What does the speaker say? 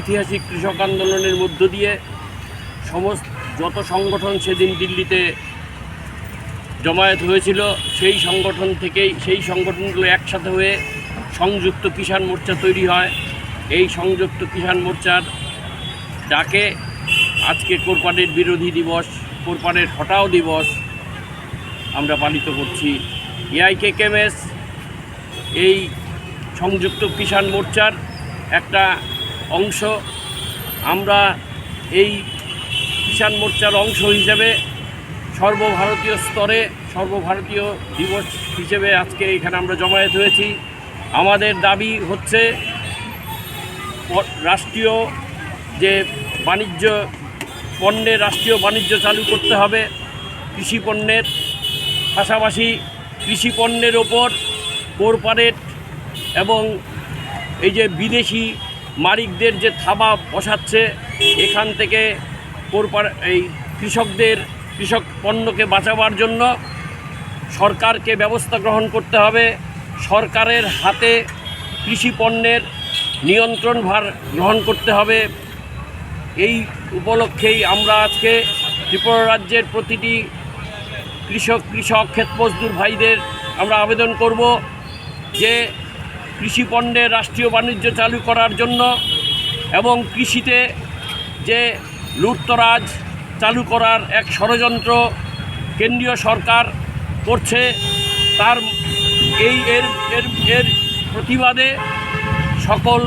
ঐতিহাসিক কৃষক আন্দোলনের মধ্য দিয়ে সমস্ত যত সংগঠন সেদিন দিল্লিতে জমায়েত হয়েছিল সেই সংগঠনগুলো একসাথে হয়ে সংযুক্ত কিষাণ মোর্চা তৈরি হয়। এই সংযুক্ত কিষাণ মোর্চার ডাকে আজকে কোরপানের বিরোধী দিবস, কোরপানের হটাও দিবস আমরা পালিত করছি। এআইকেকেএমএস এই সংযুক্ত কিষাণ মোর্চার একটা অংশ। আমরা এই কিষাণ মোর্চার অংশ হিসেবে সর্বভারতীয় স্তরে সর্বভারতীয় দিবস হিসেবে আজকে এখানে আমরা জমায়েত হয়েছি। আমাদের দাবি হচ্ছে রাষ্ট্রীয় যে পণ্যের রাষ্ট্রীয় বাণিজ্য চালু করতে হবে। কৃষি পণ্যের পাশাপাশি কৃষি পণ্যের ওপর কর্পোরেট এবং এই যে বিদেশি মালিকদের যে থাবা বসাচ্ছে, এখান থেকে এই কৃষক পণ্যকে বাঁচাবার জন্য সরকারকে ব্যবস্থা গ্রহণ করতে হবে। সরকারের হাতে কৃষি পণ্যের নিয়ন্ত্রণভার গ্রহণ করতে হবে। এই উপলক্ষেই আমরা আজকে ত্রিপুরা রাজ্যের প্রতিটি কৃষক ক্ষেত মজদুর ভাইদের আমরা আবেদন করব যে কৃষি পণ্যের রাষ্ট্রীয় বাণিজ্য চালু করার জন্য এবং কৃষিতে যে লুটতরাজ চালু করার এক ষড়যন্ত্র কেন্দ্রীয় সরকার করছে, এর প্রতিবাদে সকল